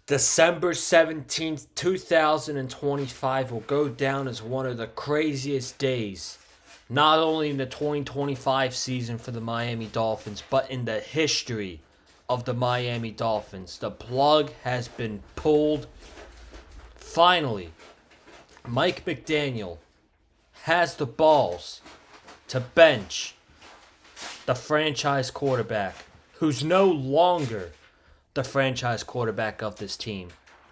December 17th, 2025 will go down as one of the craziest days, not only in the 2025 season for the Miami Dolphins, but in the history of the Miami Dolphins. The plug has been pulled. Finally, Mike McDaniel has the balls to bench the franchise quarterback, who's no longer the franchise quarterback of this team.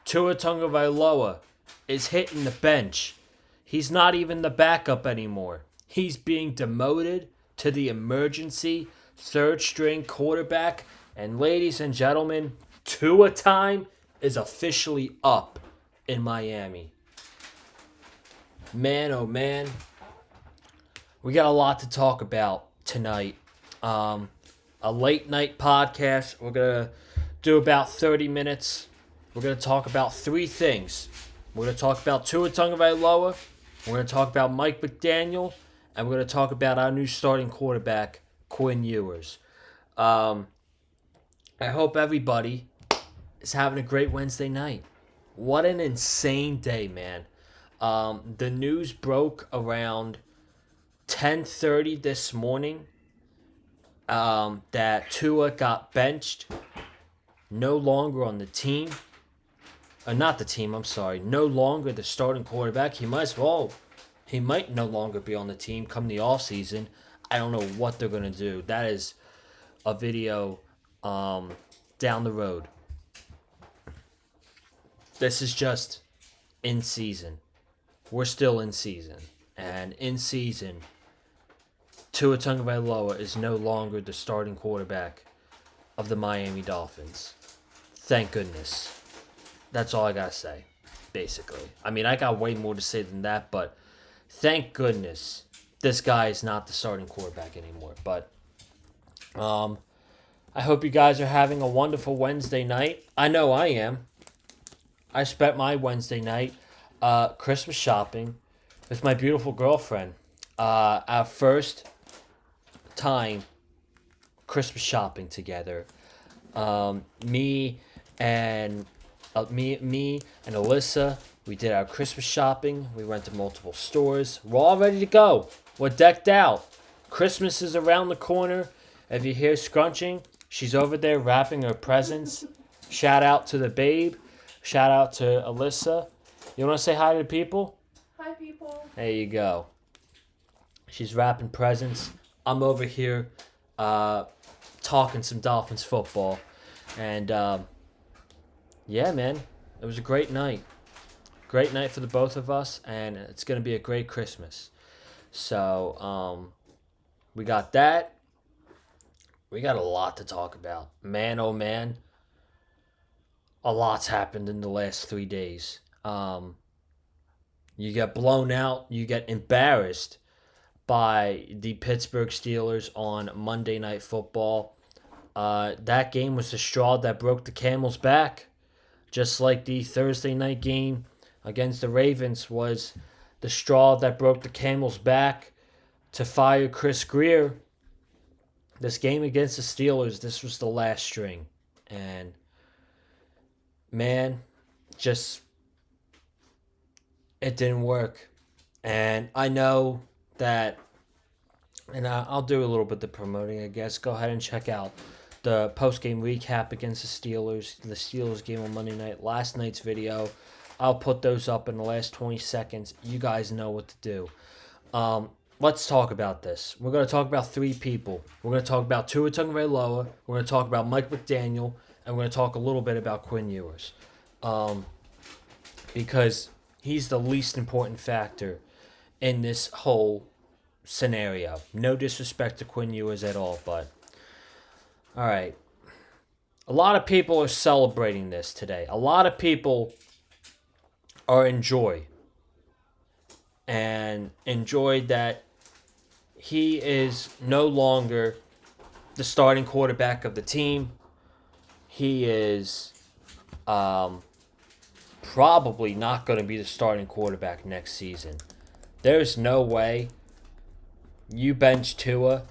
Tua Tagovailoa is hitting the bench. He's not even the backup anymore. He's being demoted to the emergency third string quarterback. And ladies and gentlemen, Tua time is officially up in Miami. Man, oh man, we got a lot to talk about tonight. A late night podcast. We're going to do about 30 minutes. We're going to talk about three things. We're going to talk about Tua Tagovailoa. We're going to talk about Mike McDaniel. And we're going to talk about our new starting quarterback, Quinn Ewers. I hope everybody is having a great Wednesday night. What an insane day, man. The news broke around 10:30 this morning that Tua got benched, no longer on the team. Not the team, I'm sorry. No longer the starting quarterback. He might no longer be on the team come the offseason. I don't know what they're going to do. That is a video down the road. This is just in season. We're still in season. And in season, Tua Tagovailoa is no longer the starting quarterback of the Miami Dolphins. Thank goodness. That's all I gotta say, basically. I mean, I got way more to say than that, but thank goodness this guy is not the starting quarterback anymore. But I hope you guys are having a wonderful Wednesday night. I know I am. I spent my Wednesday night Christmas shopping with my beautiful girlfriend. Our first time Christmas shopping together. Me and Alyssa, we did our Christmas shopping. We went to multiple stores. We're all ready to go. We're decked out. Christmas is around the corner. If you hear scrunching, she's over there wrapping her presents. Shout out to the babe. Shout out to Alyssa. You want to say hi to the people? Hi, people. There you go. She's wrapping presents. I'm over here talking some Dolphins football. And, yeah, man, it was a great night. Great night for the both of us, and it's going to be a great Christmas. So, we got that. We got a lot to talk about. Man, oh, man. A lot's happened in the last 3 days. You get blown out. You get embarrassed by the Pittsburgh Steelers on Monday Night Football. That game was the straw that broke the camel's back. Just like the Thursday night game against the Ravens was the straw that broke the camel's back to fire Chris Greer. This game against the Steelers, this was the last string. And, man, just, it didn't work. And I know that, and I'll do a little bit of promoting, I guess. Go ahead and check out the post-game recap against the Steelers game on Monday night, last night's video. I'll put those up in the last 20 seconds. You guys know what to do. Let's talk about this. We're going to talk about three people. We're going to talk about Tua Tagovailoa. We're going to talk about Mike McDaniel. And we're going to talk a little bit about Quinn Ewers. Because he's the least important factor in this whole scenario. No disrespect to Quinn Ewers at all, but all right. A lot of people are celebrating this today. A lot of people are in joy. And enjoyed that he is no longer the starting quarterback of the team. He is probably not going to be the starting quarterback next season. There's no way you bench Tua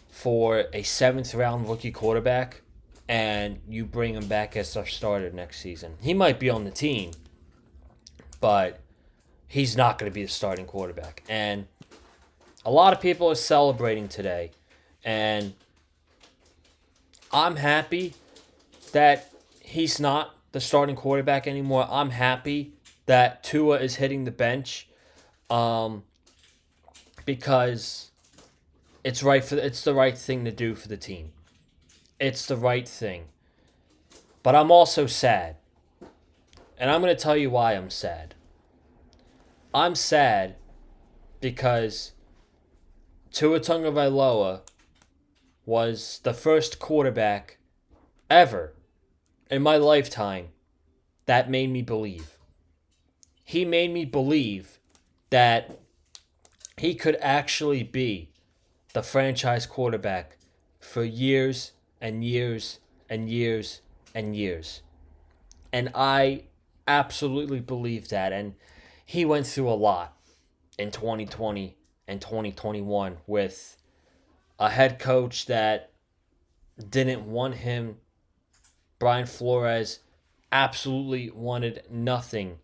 for a 7th round rookie quarterback and you bring him back as our starter next season. He might be on the team, but he's not going to be the starting quarterback. And a lot of people are celebrating today, and I'm happy that he's not the starting quarterback anymore. I'm happy that Tua is hitting the bench, because it's the right thing to do for the team. It's the right thing. But I'm also sad. And I'm going to tell you why I'm sad. I'm sad because Tua Tagovailoa was the first quarterback ever in my lifetime that made me believe. He made me believe that he could actually be the franchise quarterback for years and years and years and years. And I absolutely believe that. And he went through a lot in 2020 and 2021 with a head coach that didn't want him. Brian Flores absolutely wanted nothing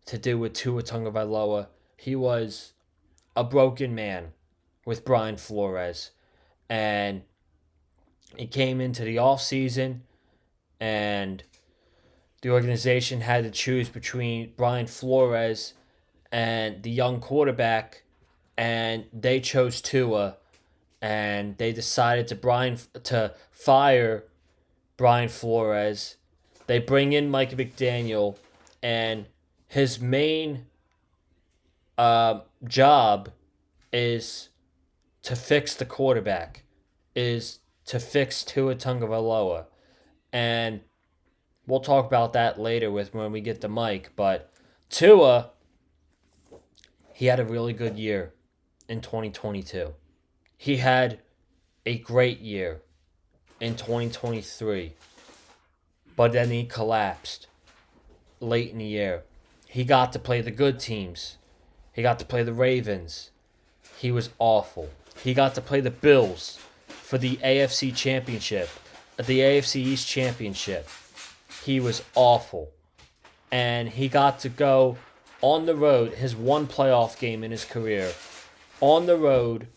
to do with Tua Tagovailoa. He was a broken man with Brian Flores. And he came into the offseason, and the organization had to choose between Brian Flores and the young quarterback, and they chose Tua, and they decided to fire Brian Flores. They bring in Mike Mcdaniel, and his main job is to fix the quarterback, is to fix Tua Tagovailoa. And we'll talk about that later when we get to Mike. But Tua, he had a really good year in 2022. He had a great year in 2023. But then he collapsed late in the year. He got to play the good teams. He got to play the Ravens. He was awful. He got to play the Bills for the AFC Championship, the AFC East Championship. He was awful. And he got to go on the road, his one playoff game in his career, on the road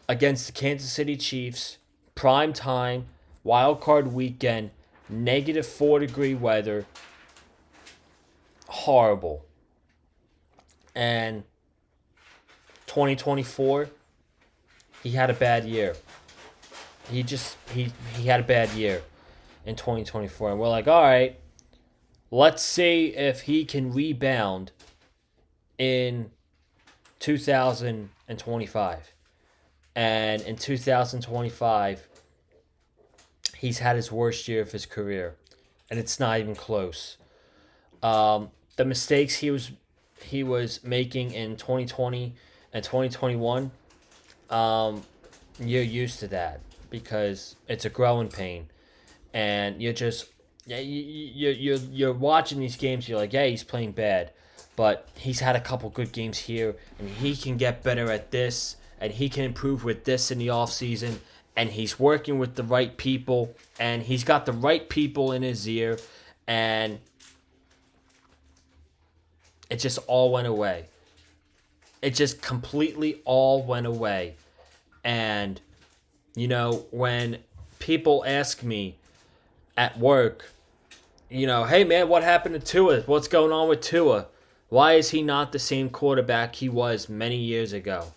against the Kansas City Chiefs, prime time, wild card weekend, -4-degree weather. Horrible. And 2024, he had a bad year. He had a bad year in 2024. And we're like, all right, let's see if he can rebound in 2025. And in 2025, he's had his worst year of his career. And it's not even close. The mistakes he was making in 2020 and 2021, you're used to that because it's a growing pain, and you're watching these games. You're like, yeah, he's playing bad, but he's had a couple good games here, and he can get better at this, and he can improve with this in the offseason, and he's working with the right people, and he's got the right people in his ear, and it just all went away. It just completely all went away. And, when people ask me at work, hey, man, what happened to Tua? What's going on with Tua? Why is he not the same quarterback he was many years ago?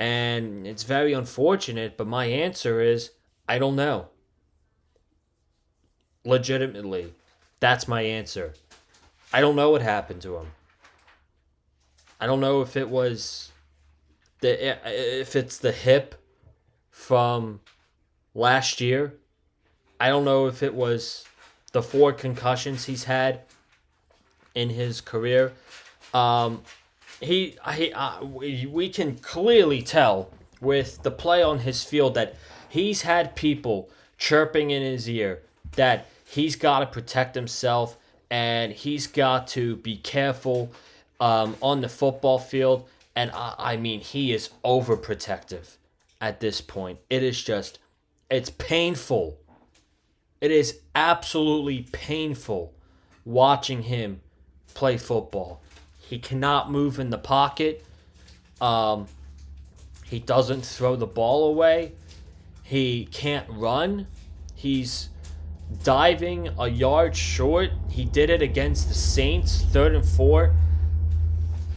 And it's very unfortunate, but my answer is, I don't know. Legitimately, that's my answer. I don't know what happened to him. I don't know if it's the hip from last year. I don't know if it was the 4 concussions he's had in his career. We can clearly tell with the play on his field that he's had people chirping in his ear that he's got to protect himself and he's got to be careful on the football field. And I mean, he is overprotective at this point. It is just It's painful. It is absolutely painful watching him play football. He cannot move in the pocket. Um, he doesn't throw the ball away. He can't run. He's diving a yard short. He did it against the Saints, 3rd and 4.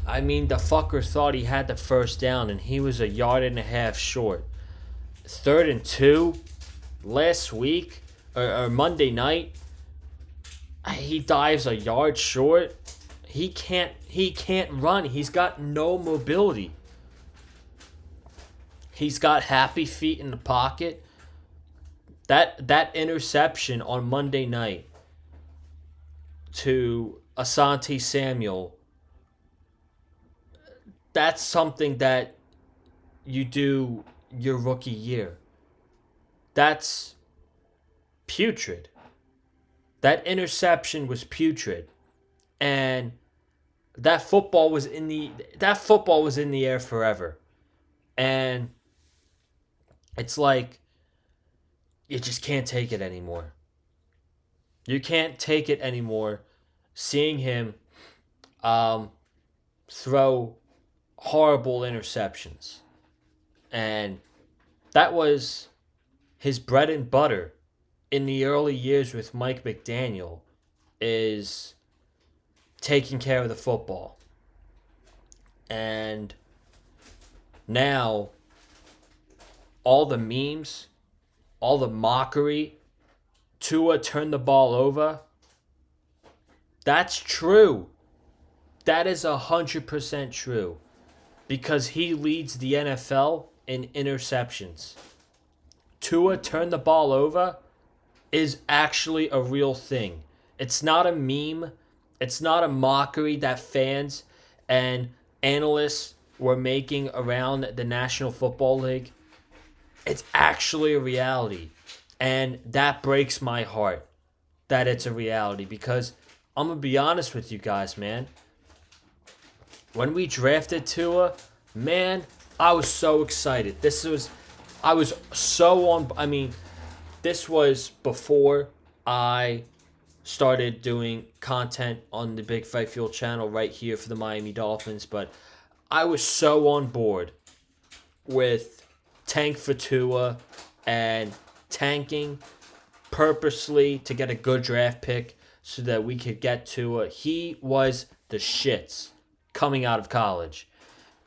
I mean, the fucker thought he had the first down, and he was a yard and a half short. 3rd and 2 last week or Monday night. He dives a yard short. He can't run. He's got no mobility. He's got happy feet in the pocket. That interception on Monday night to Asante Samuel, that's something that you do your rookie year. That's putrid. That interception was putrid. And that football was in the air forever. And it's like you just can't take it anymore. You can't take it anymore seeing him throw horrible interceptions. And that was his bread and butter in the early years with Mike McDaniel, is taking care of the football. And now all the memes, all the mockery, Tua turned the ball over. That's true. That is 100% true. Because he leads the NFL in interceptions. Tua turned the ball over is actually a real thing. It's not a meme. It's not a mockery that fans and analysts were making around the National Football League. It's actually a reality. And that breaks my heart that it's a reality, because I'm going to be honest with you guys, man. When we drafted Tua, man, I was so excited. This was before I started doing content on the Big Fight Fuel channel right here for the Miami Dolphins, but I was so on board with tank for Tua and tanking purposely to get a good draft pick so that we could get Tua. He was the shits coming out of college,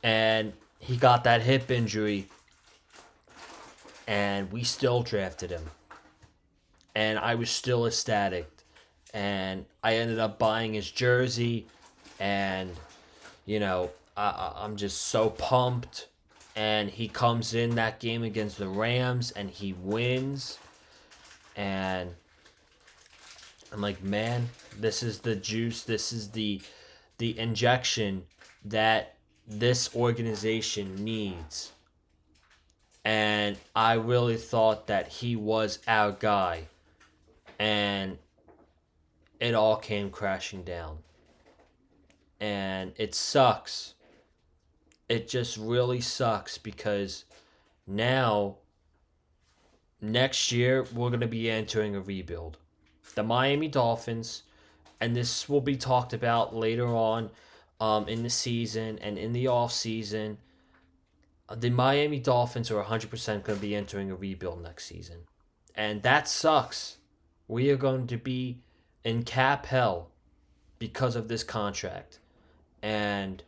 and he got that hip injury, and we still drafted him. And I was still ecstatic. And I ended up buying his jersey. And, I'm just so pumped. And he comes in that game against the Rams, and he wins. And I'm like, man, this is the juice. This is the injection that this organization needs. And I really thought that he was our guy. And it all came crashing down. And it sucks. It just really sucks, because now, next year, we're going to be entering a rebuild. The Miami Dolphins, and this will be talked about later on in the season and in the off season. The Miami Dolphins are 100% going to be entering a rebuild next season. And that sucks. We are going to be in cap hell because of this contract. And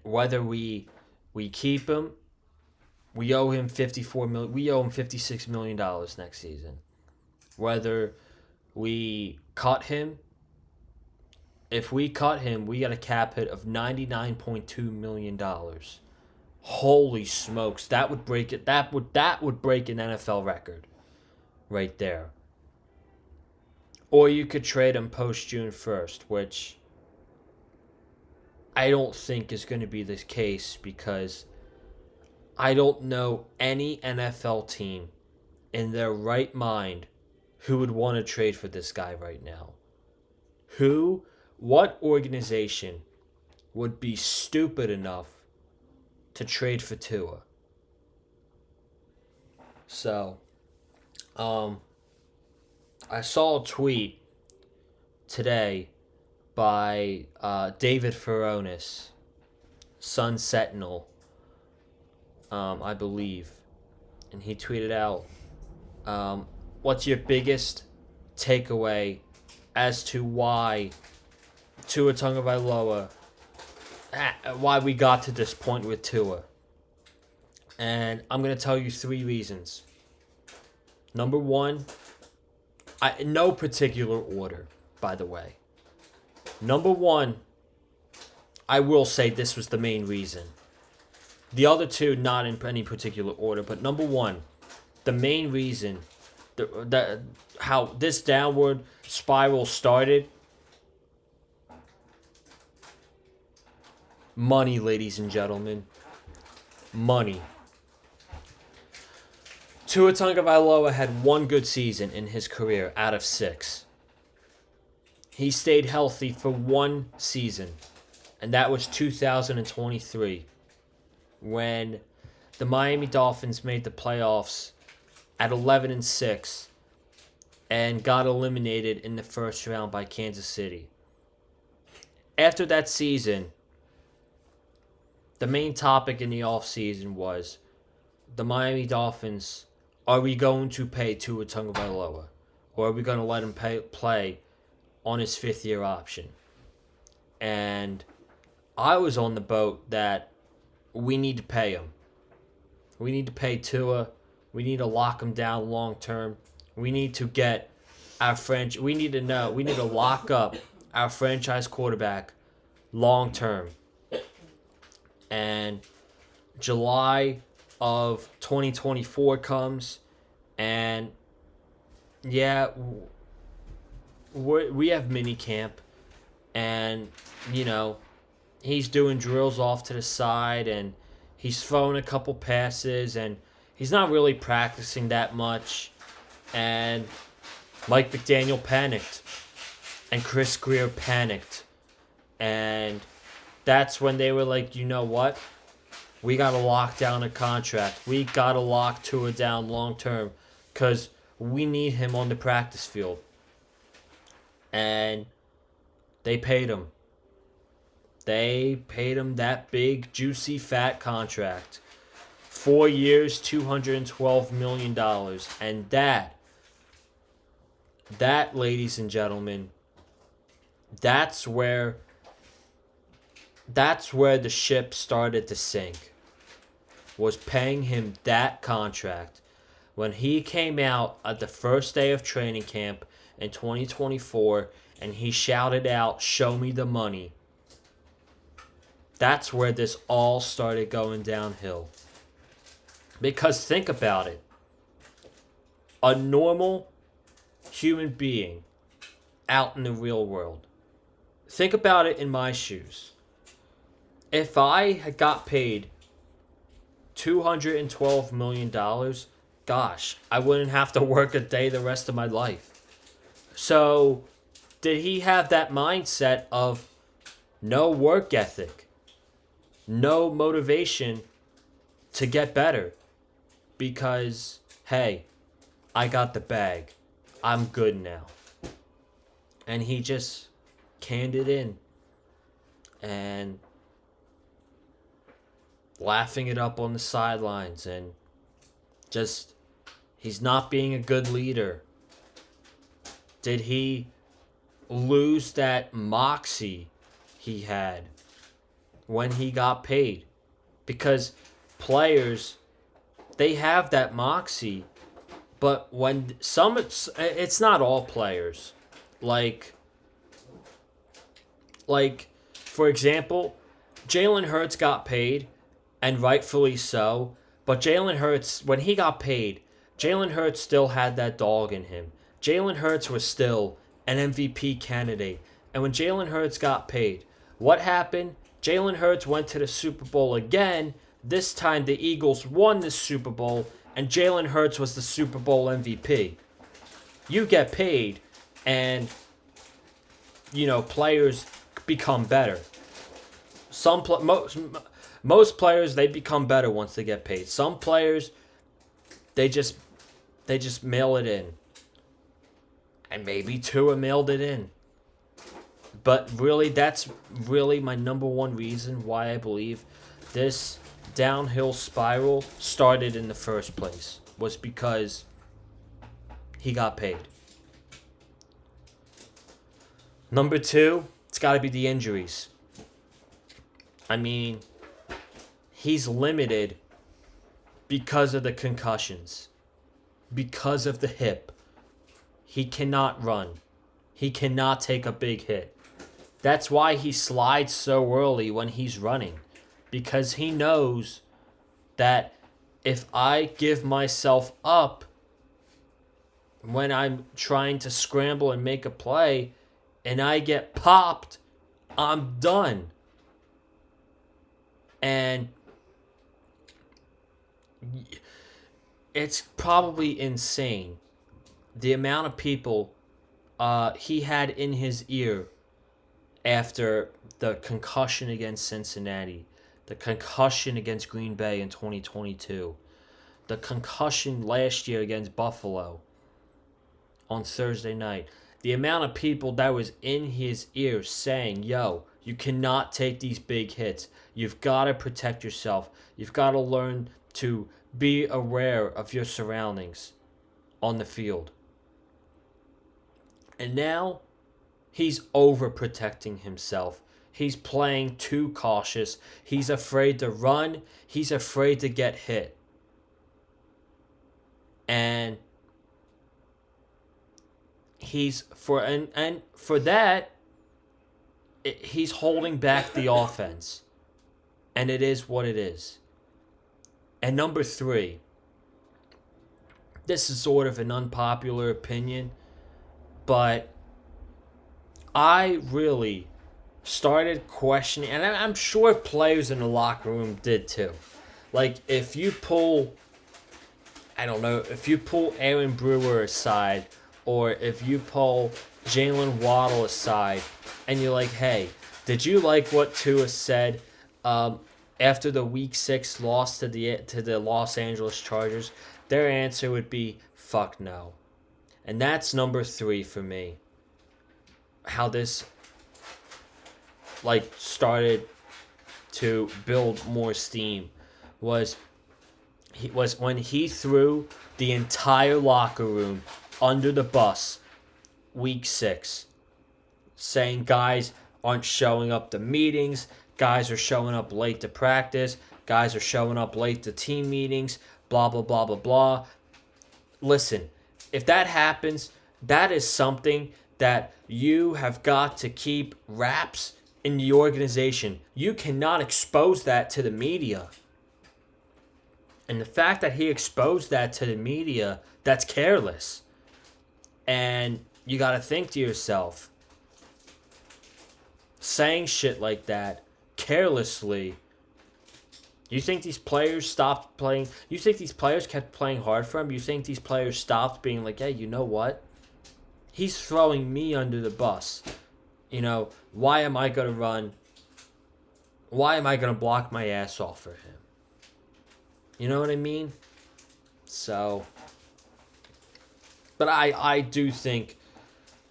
whether we keep him, we owe him $56 million next season. Whether we cut him, if we cut him, we got a cap hit of $99.2 million. Holy smokes, that would break it. That would break an NFL record right there. Or you could trade him post June 1st, which I don't think is going to be the case, because I don't know any NFL team in their right mind who would want to trade for this guy right now. What organization would be stupid enough to trade for Tua. So, I saw a tweet today by David Furones, Sun Sentinel, I believe. And he tweeted out, what's your biggest takeaway as to why Tua Tagovailoa, why we got to this point with Tua? And I'm going to tell you 3 reasons. Number 1, in no particular order, by the way. Number 1, I will say this was the main reason. The other 2, not in any particular order, but number 1, the main reason how this downward spiral started. Money, ladies and gentlemen. Money. Tua Tagovailoa had 1 good season in his career out of 6. He stayed healthy for 1 season, and that was 2023, when the Miami Dolphins made the playoffs at 11-6 and got eliminated in the first round by Kansas City. After that season, the main topic in the offseason was the Miami Dolphins, are we going to pay Tua Tagovailoa, or are we going to let him play on his 5th-year option? And I was on the boat that we need to pay him. We need to pay Tua. We need to lock him down long term. We need to get our we need to lock up our franchise quarterback long term. And July of 2024 comes, and yeah, we have mini camp, and he's doing drills off to the side, and he's throwing a couple passes, and he's not really practicing that much. And Mike McDaniel panicked, and Chris Greer panicked, and that's when they were like, you know what? We got to lock down a contract. We got to lock Tua down long term because we need him on the practice field. And they paid him. They paid him that big, juicy, fat contract. 4 years, $212 million. And that, ladies and gentlemen, that's where the ship started to sink. Was paying him that contract when he came out at the first day of training camp in 2024 and he shouted out, "Show me the money." That's where this all started going downhill. Because think about it. A normal human being out in the real world. Think about it in my shoes. If I had got paid $212 million, gosh, I wouldn't have to work a day the rest of my life. So, did he have that mindset of no work ethic, no motivation to get better? Because, hey, I got the bag. I'm good now. And he just canned it in. And laughing it up on the sidelines, and just, he's not being a good leader. Did he lose that moxie he had when he got paid? Because players, they have that moxie, but when it's not all players. Like for example, Jalen Hurts got paid, and rightfully so. But Jalen Hurts, when he got paid, Jalen Hurts still had that dog in him. Jalen Hurts was still an MVP candidate. And when Jalen Hurts got paid, what happened? Jalen Hurts went to the Super Bowl again. This time the Eagles won the Super Bowl, and Jalen Hurts was the Super Bowl MVP. You get paid, and, players become better. Most players, they become better once they get paid. Some players, they just mail it in. And maybe Tua mailed it in. But really, that's really my number one reason why I believe this downhill spiral started in the first place. Was because he got paid. Number two, it's got to be the injuries. I mean, he's limited because of the concussions. Because of the hip. He cannot run. He cannot take a big hit. That's why he slides so early when he's running. Because he knows that if I give myself up when I'm trying to scramble and make a play and I get popped, I'm done. And it's probably insane the amount of people he had in his ear after the concussion against Cincinnati, the concussion against Green Bay in 2022, the concussion last year against Buffalo on Thursday night. The amount of people that was in his ear saying, yo, you cannot take these big hits. You've got to protect yourself. You've got to learn to be aware of your surroundings on the field. And now he's overprotecting himself. He's playing too cautious. He's afraid to run. He's afraid to get hit. And he's for that he's holding back the offense. And it is what it is. And number three, this is sort of an unpopular opinion, but I really started questioning, and I'm sure players in the locker room did too. Like, if you pull Aaron Brewer aside, or if you pull Jalen Waddle aside, and you're like, hey, did you like what Tua said after the Week 6 loss to the Los Angeles Chargers? Their answer would be, fuck no. And that's number three for me. How this started to build more steam was when he threw the entire locker room under the bus Week 6, saying guys aren't showing up to meetings, guys are showing up late to practice, guys are showing up late to team meetings, blah, blah, blah, blah, blah. Listen, if that happens, that is something that you have got to keep wraps in the organization. You cannot expose that to the media. And the fact that he exposed that to the media, that's careless. And you got to think to yourself, saying shit like that carelessly, you think these players stopped playing? You think these players kept playing hard for him? You think these players stopped being like, hey, you know what? He's throwing me under the bus. You know, why am I going to run? Why am I going to block my ass off for him? You know what I mean? So, but I do think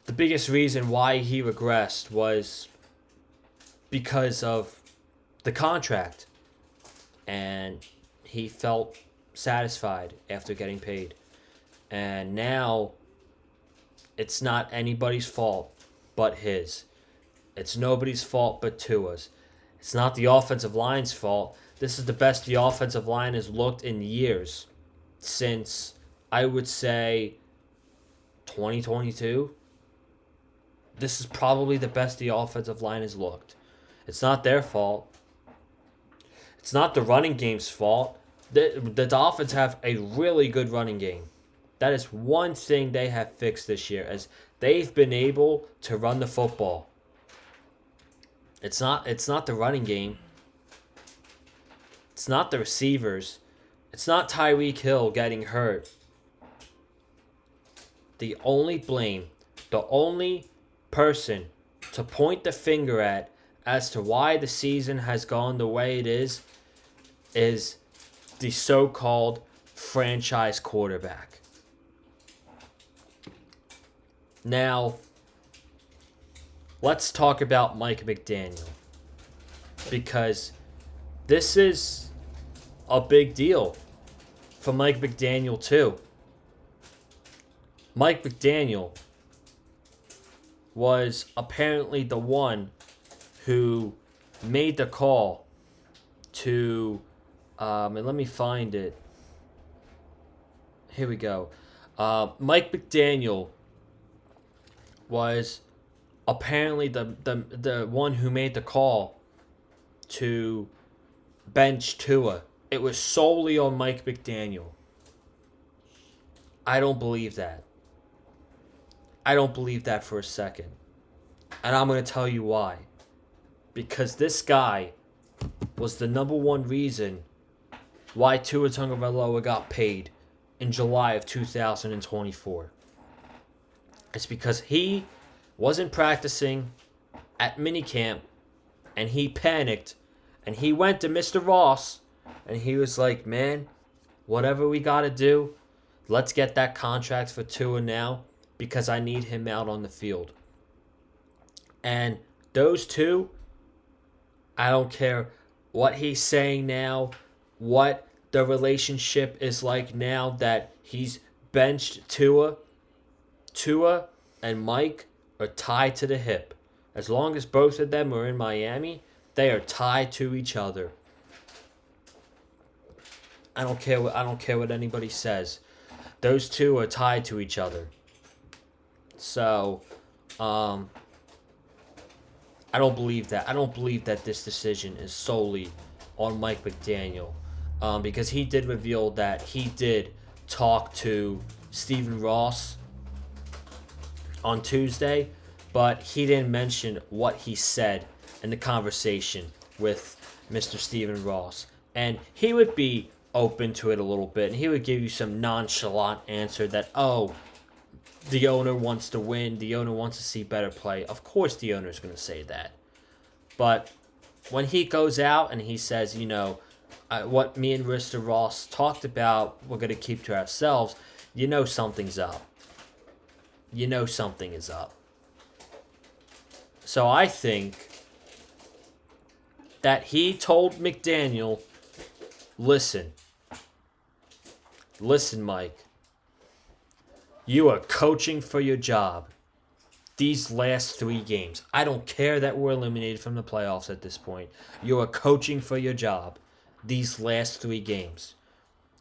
the biggest reason why he regressed was because of the contract. And he felt satisfied after getting paid. And now it's not anybody's fault but his. It's nobody's fault but Tua's. It's not the offensive line's fault. This is the best the offensive line has looked in years. Since, I would say, 2022. This is probably the best the offensive line has looked. It's not their fault. It's not the running game's fault. The Dolphins have a really good running game. That is one thing they have fixed this year, as they've been able to run the football. It's not the running game. It's not the receivers. It's not Tyreek Hill getting hurt. The only person to point the finger at as to why the season has gone the way it is is the so-called franchise quarterback. Now, let's talk about Mike McDaniel, because this is a big deal for Mike McDaniel too. Mike McDaniel was apparently the one who made the call to, and let me find it. Here we go. Mike McDaniel was apparently the one who made the call to bench Tua. It was solely on Mike McDaniel. I don't believe that. I don't believe that for a second. And I'm going to tell you why. Because this guy was the number one reason why Tua Tagovailoa got paid in July of 2024. It's because he wasn't practicing at minicamp, and he panicked, and he went to Mr. Ross, and he was like, man, whatever we got to do, let's get that contract for Tua now, because I need him out on the field. And those two, I don't care what he's saying now, what the relationship is like now that he's benched Tua. Tua and Mike are tied to the hip. As long as both of them are in Miami, they are tied to each other. I don't care what anybody says. Those two are tied to each other. So, I don't believe that. I don't believe that this decision is solely on Mike McDaniel, because he did reveal that he did talk to Stephen Ross on Tuesday, but he didn't mention what he said in the conversation with Mr. Stephen Ross. And he would be open to it a little bit, and he would give you some nonchalant answer that, oh, the owner wants to win, the owner wants to see better play. Of course the owner is going to say that. But when he goes out and he says, what me and Mr. Ross talked about, we're going to keep to ourselves, something's up. Something is up. So I think that he told McDaniel, listen, Mike, you are coaching for your job these last 3 games. I don't care that we're eliminated from the playoffs at this point. You are coaching for your job these last 3 games.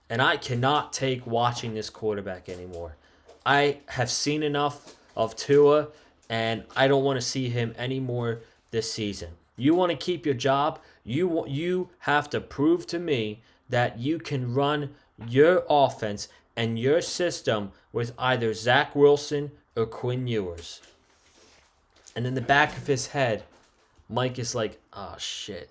And I cannot take watching this quarterback anymore. I have seen enough of Tua, and I don't want to see him anymore this season. You want to keep your job? You have to prove to me that you can run your offense and your system with either Zach Wilson or Quinn Ewers. And in the back of his head, Mike is like, oh shit,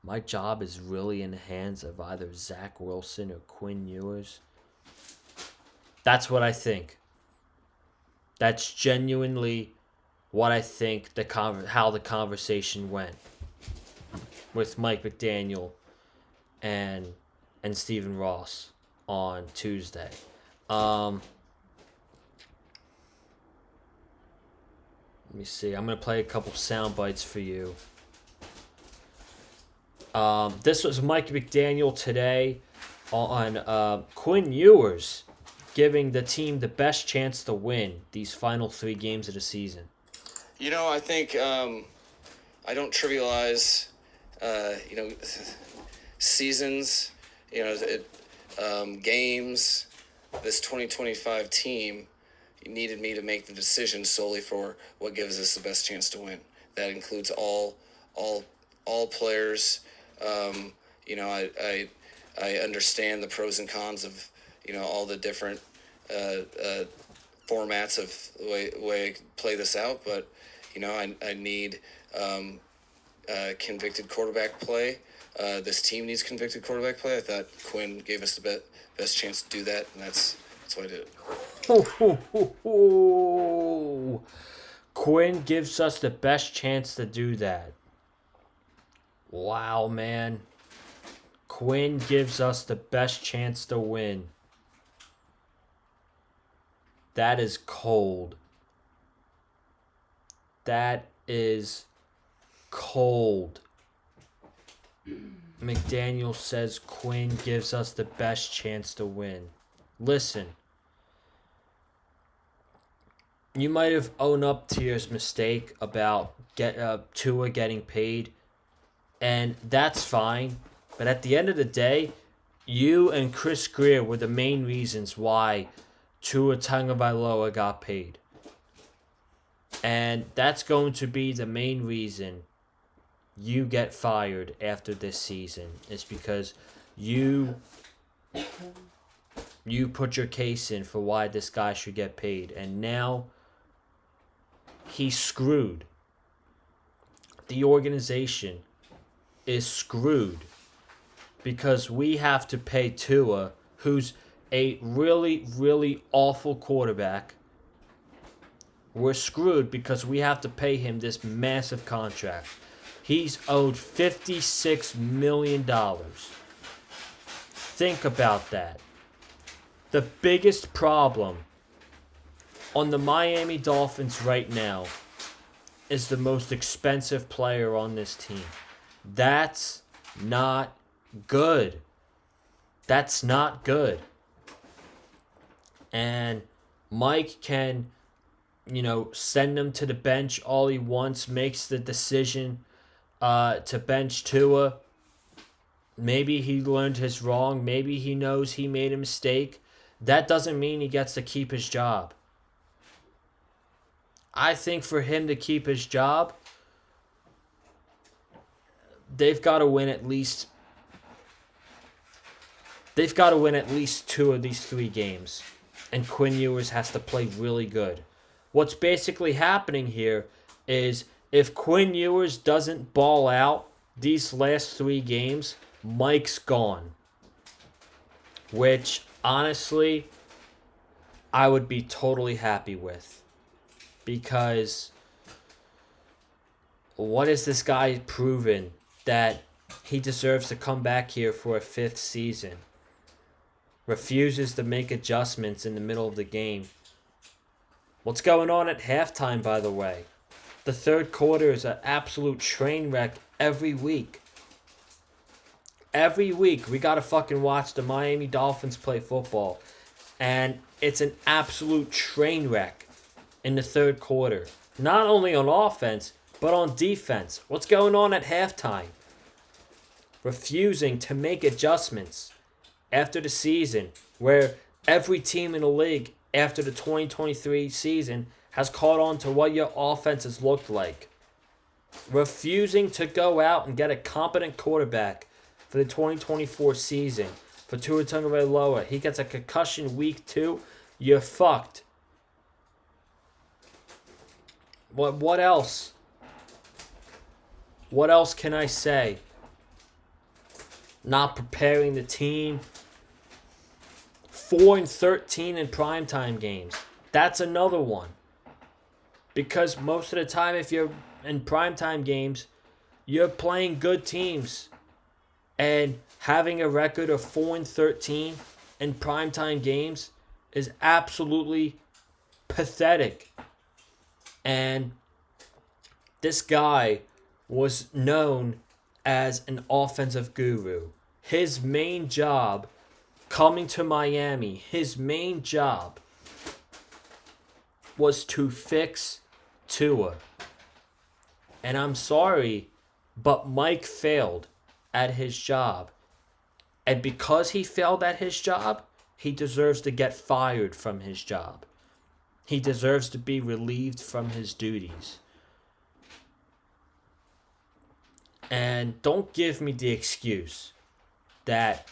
my job is really in the hands of either Zach Wilson or Quinn Ewers. That's what I think. That's genuinely what I think how the conversation went with Mike McDaniel and Stephen Ross on Tuesday. Let me see. I'm going to play a couple sound bites for you. This was Mike McDaniel today on Quinn Ewers giving the team the best chance to win these final 3 games of the season. I think I don't trivialize, seasons, games. This 2025 team needed me to make the decision solely for what gives us the best chance to win. That includes all players. I understand the pros and cons of all the different formats of the way I play this out, but I need convicted quarterback play. This team needs convicted quarterback play. I thought Quinn gave us the best chance to do that, and that's why I did it. Quinn gives us the best chance to do that. Wow, man. Quinn gives us the best chance to win. That is cold. That is cold. McDaniel says Quinn gives us the best chance to win. Listen. You might have owned up to your mistake about Tua getting paid, and that's fine. But at the end of the day, you and Chris Greer were the main reasons why Tua Tagovailoa got paid. And that's going to be the main reason you get fired after this season. Is because you put your case in for why this guy should get paid. And now he's screwed. The organization is screwed because we have to pay Tua, who's a really, really awful quarterback. We're screwed because we have to pay him this massive contract. He's owed $56 million. Think about that. The biggest problem on the Miami Dolphins right now is the most expensive player on this team. That's not good. That's not good. And Mike can, send him to the bench all he wants, makes the decision to bench Tua. Maybe he learned his wrong. Maybe he knows he made a mistake. That doesn't mean he gets to keep his job. I think for him to keep his job, they've got to win at least 2 of these 3 games. And Quinn Ewers has to play really good. What's basically happening here is if Quinn Ewers doesn't ball out these last 3 games, Mike's gone. Which, honestly, I would be totally happy with. Because what has this guy proven that he deserves to come back here for a 5th season? Refuses to make adjustments in the middle of the game. What's going on at halftime, by the way? The third quarter is an absolute train wreck every week. Every week we gotta fucking watch the Miami Dolphins play football. And it's an absolute train wreck in the third quarter. Not only on offense, but on defense. What's going on at halftime? Refusing to make adjustments after the season, where every team in the league after the 2023 season has caught on to what your offenses looked like. Refusing to go out and get a competent quarterback for the 2024 season. For Tua Tagovailoa, he gets a concussion week 2, you're fucked. What else? What else can I say? Not preparing the team. 4-13 in primetime games. That's another one. Because most of the time, if you're in primetime games, you're playing good teams. And having a record of 4-13 in primetime games is absolutely pathetic. And this guy was known as an offensive guru. His main job coming to Miami, his main job was to fix Tua. And I'm sorry, but Mike failed at his job. And because he failed at his job, he deserves to get fired from his job. He deserves to be relieved from his duties. And don't give me the excuse that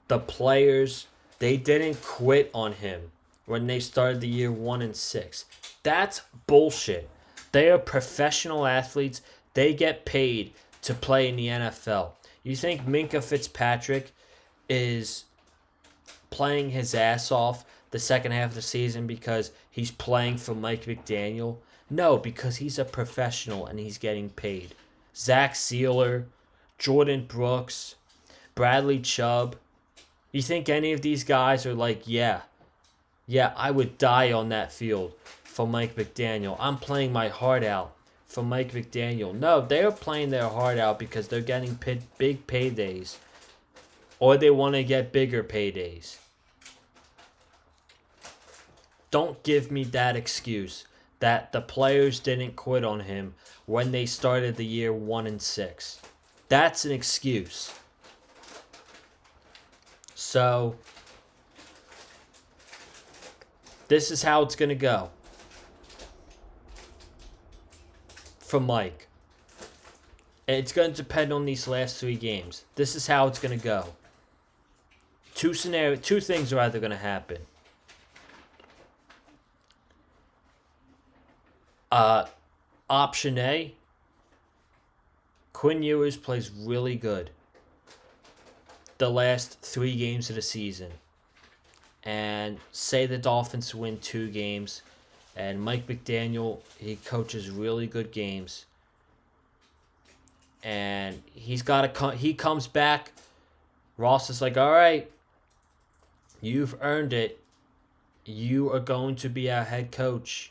the players, they didn't quit on him when they started the year 1-6. That's bullshit. They are professional athletes. They get paid to play in the NFL. You think Minkah Fitzpatrick is playing his ass off the second half of the season because he's playing for Mike McDaniel? No, because he's a professional and he's getting paid. Zach Sealer, Jordan Brooks. Bradley Chubb. You think any of these guys are like, yeah, I would die on that field for Mike McDaniel. I'm playing my heart out for Mike McDaniel. No, they're playing their heart out because they're getting big paydays. Or they want to get bigger paydays. Don't give me that excuse that the players didn't quit on him when they started the year 1-6. That's an excuse. So, this is how it's going to go for Mike. It's going to depend on these last 3 games. This is how it's going to go. Two things are either going to happen. Option A, Quinn Ewers plays really good the last 3 games of the season. And say the Dolphins win 2 games, and Mike McDaniel, he coaches really good games. And he comes back. Ross is like, all right, you've earned it. You are going to be our head coach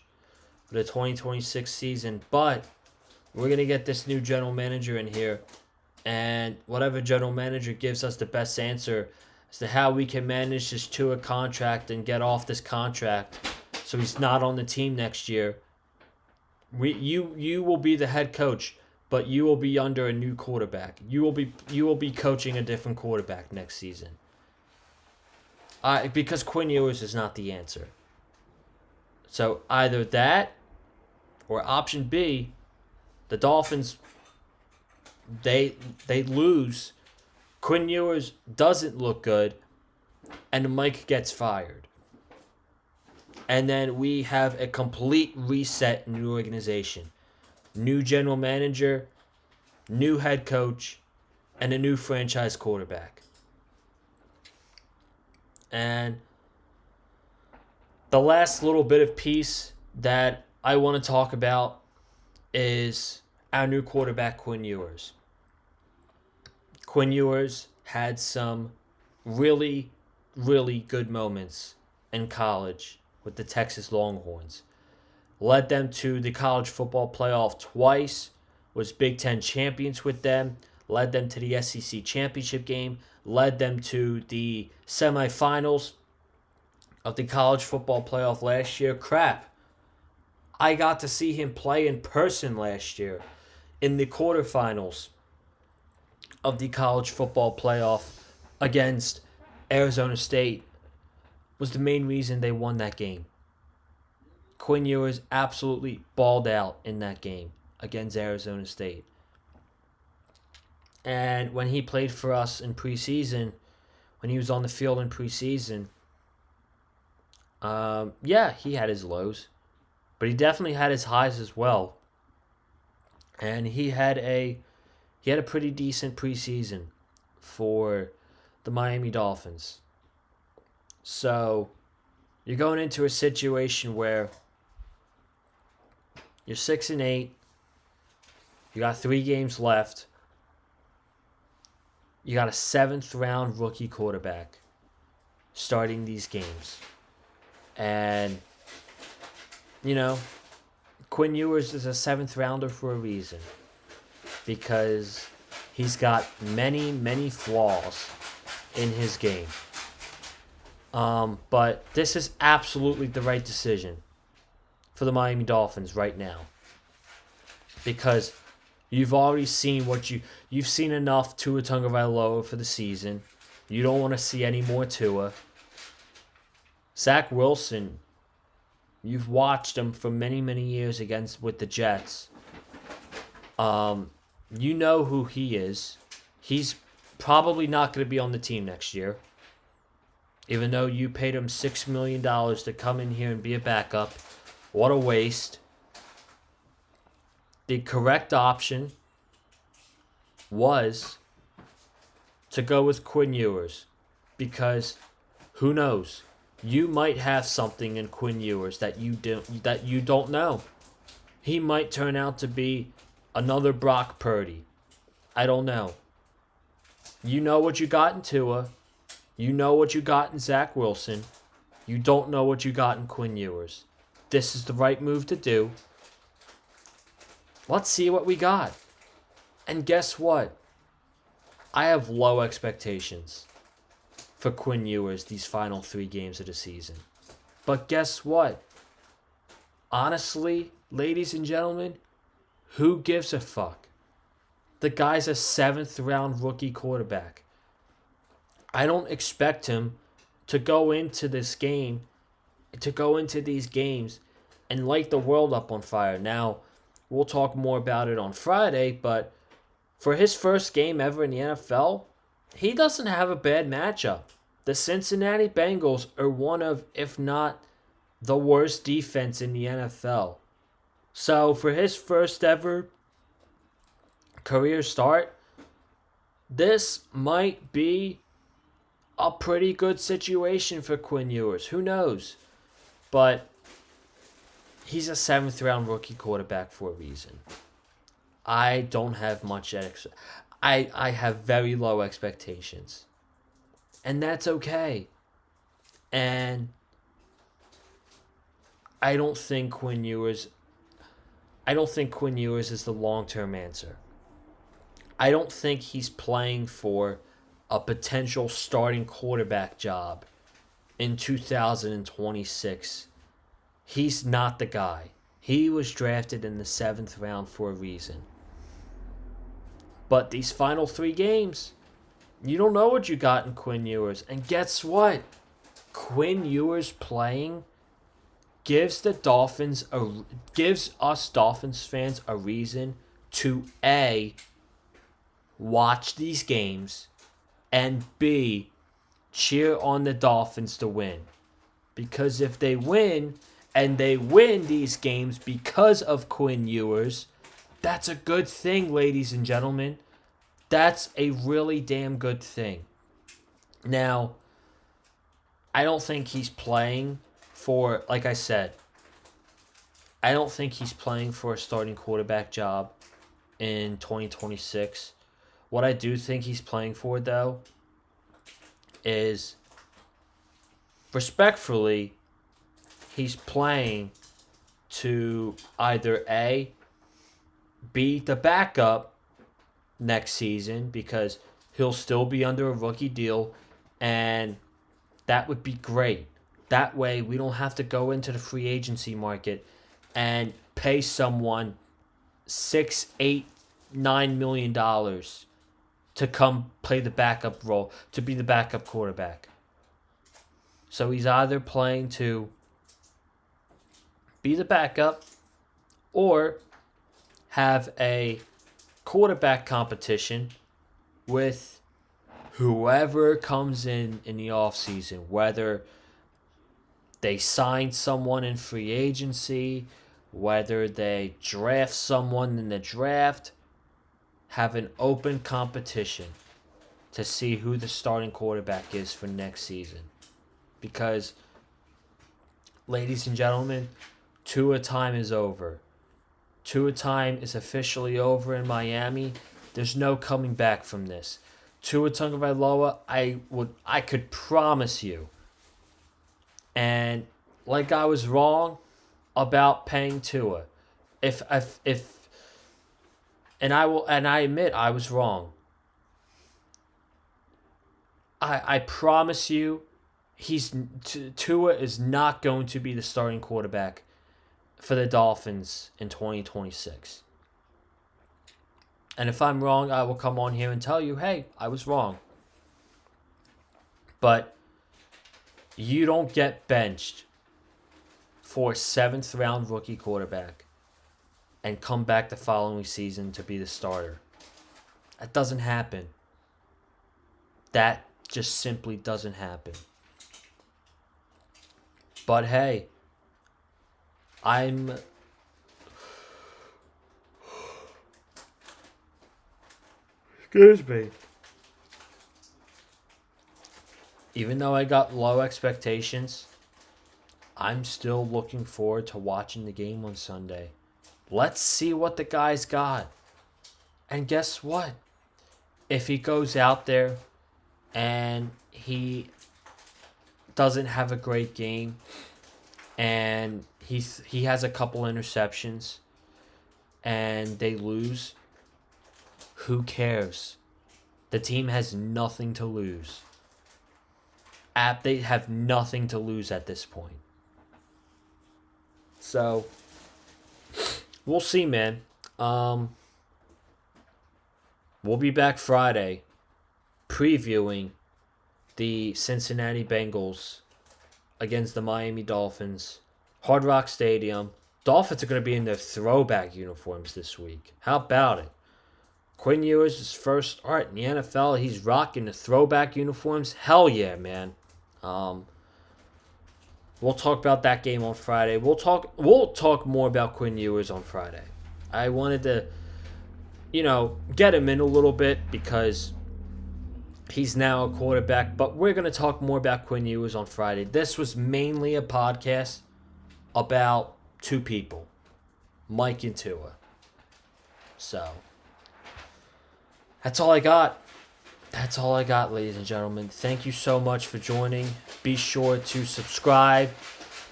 for the 2026 season, but we're going to get this new general manager in here, and whatever general manager gives us the best answer as to how we can manage this Tua contract and get off this contract so he's not on the team next year. You will be the head coach, but you will be under a new quarterback. You will be coaching a different quarterback next season. Because Quinn Ewers is not the answer. So either that or option B, the Dolphins, they lose. Quinn Ewers doesn't look good, and Mike gets fired. And then we have a complete reset in the organization. New general manager, new head coach, and a new franchise quarterback. And the last little bit of piece that I want to talk about is our new quarterback, Quinn Ewers. Quinn Ewers had some really, really good moments in college with the Texas Longhorns. Led them to the college football playoff twice, was Big Ten champions with them, led them to the SEC championship game, led them to the semifinals of the college football playoff last year. Crap. I got to see him play in person last year in the quarterfinals of the college football playoff against Arizona State. Was the main reason they won that game. Quinn Ewers absolutely balled out in that game against Arizona State. And when he played for us in preseason, when he was on the field in preseason, he had his lows, but he definitely had his highs as well. And he had a pretty decent preseason for the Miami Dolphins. So you're going into a situation where you're 6-8. You got 3 games left. You got a 7th round rookie quarterback starting these games. And, Quinn Ewers is a 7th rounder for a reason. Because he's got many, many flaws in his game. But this is absolutely the right decision for the Miami Dolphins right now. Because you've already seen you've seen enough Tua Tagovailoa for the season. You don't want to see any more Tua. Zach Wilson, you've watched him for many, many years with the Jets. You know who he is. He's probably not going to be on the team next year. Even though you paid him $6 million to come in here and be a backup. What a waste. The correct option was to go with Quinn Ewers. Because who knows? You might have something in Quinn Ewers that you don't know. He might turn out to be another Brock Purdy. I don't know. You know what you got in Tua. You know what you got in Zach Wilson. You don't know what you got in Quinn Ewers. This is the right move to do. Let's see what we got. And guess what? I have low expectations for Quinn Ewers these final 3 games of the season. But guess what? Honestly, ladies and gentlemen, who gives a fuck? The guy's a 7th round rookie quarterback. I don't expect him to go into these games and light the world up on fire. Now, we'll talk more about it on Friday, but for his first game ever in the NFL, he doesn't have a bad matchup. The Cincinnati Bengals are one of, if not the worst defense in the NFL. So for his first ever career start, this might be a pretty good situation for Quinn Ewers. Who knows? But he's a 7th round rookie quarterback for a reason. I don't have much I have very low expectations. And that's okay. And I don't think Quinn Ewers is the long-term answer. I don't think he's playing for a potential starting quarterback job in 2026. He's not the guy. He was drafted in the 7th round for a reason. But these final 3 games, you don't know what you got in Quinn Ewers. And guess what? Quinn Ewers playing gives us Dolphins fans a reason to A, watch these games, and B, cheer on the Dolphins to win. Because if they win, and they win these games because of Quinn Ewers, that's a good thing, ladies and gentlemen. That's a really damn good thing. Now, I don't think he's playing for, like I said, I don't think he's playing for a starting quarterback job in 2026. What I do think he's playing for, though, is, respectfully, he's playing to either A, be the backup next season because he'll still be under a rookie deal, and that would be great. That way we don't have to go into the free agency market and pay someone $6, $8, $9 million to come play the backup role, to be the backup quarterback. So he's either playing to be the backup or have a quarterback competition with whoever comes in the offseason, whether they sign someone in free agency, whether they draft someone in the draft, have an open competition to see who the starting quarterback is for next season. Because, ladies and gentlemen, Tua time is over. Tua time is officially over in Miami. There's no coming back from this. Tua Tagovailoa, I could promise you. And like I was wrong about paying Tua. And I admit I was wrong. I promise you, Tua is not going to be the starting quarterback for the Dolphins in 2026. And if I'm wrong, I will come on here and tell you, hey, I was wrong. But you don't get benched for a 7th round rookie quarterback and come back the following season to be the starter. That doesn't happen. That just simply doesn't happen. But hey, excuse me. Even though I got low expectations, I'm still looking forward to watching the game on Sunday. Let's see what the guys got. And guess what? if he goes out there and he doesn't have a great game and he has a couple interceptions and they lose, who cares? The team has nothing to lose. They have nothing to lose at this point. So, we'll see, man. We'll be back Friday previewing the Cincinnati Bengals against the Miami Dolphins. Hard Rock Stadium. Dolphins are going to be in their throwback uniforms this week. How about it? Quinn Ewers is first start in the NFL. He's rocking the throwback uniforms. Hell yeah, man. We'll talk about that game on Friday. We'll talk more about Quinn Ewers on Friday. I wanted to, get him in a little bit because he's now a quarterback. But we're going to talk more about Quinn Ewers on Friday. This was mainly a podcast about two people, Mike and Tua. So, that's all I got. That's all I got, ladies and gentlemen. Thank you so much for joining. Be sure to subscribe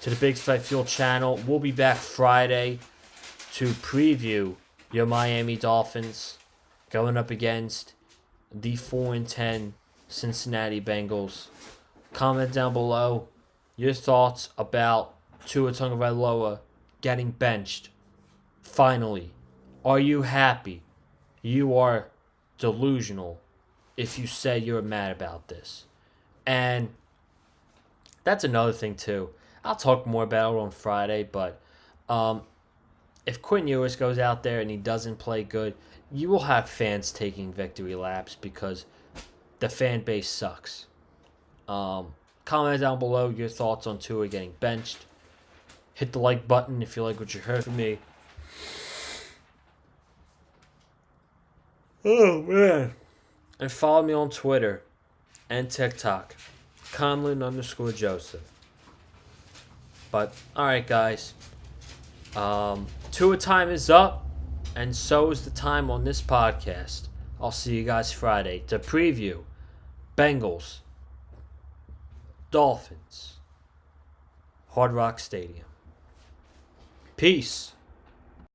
to the Big Fat Fuel channel. We'll be back Friday to preview your Miami Dolphins going up against the 4-10 Cincinnati Bengals. Comment down below your thoughts about Tua Tagovailoa getting benched. Finally, are you happy? You are delusional if you say you're mad about this. And that's another thing too. I'll talk more about it on Friday, but if Quinn Ewers goes out there and he doesn't play good, you will have fans taking victory laps because the fan base sucks. Comment down below your thoughts on Tua getting benched. Hit the like button if you like what you heard from me. Oh, man. And follow me on Twitter and TikTok. Conlon_Joseph. But, alright, guys. Tua time is up. And so is the time on this podcast. I'll see you guys Friday to preview Bengals, Dolphins, Hard Rock Stadium. Peace.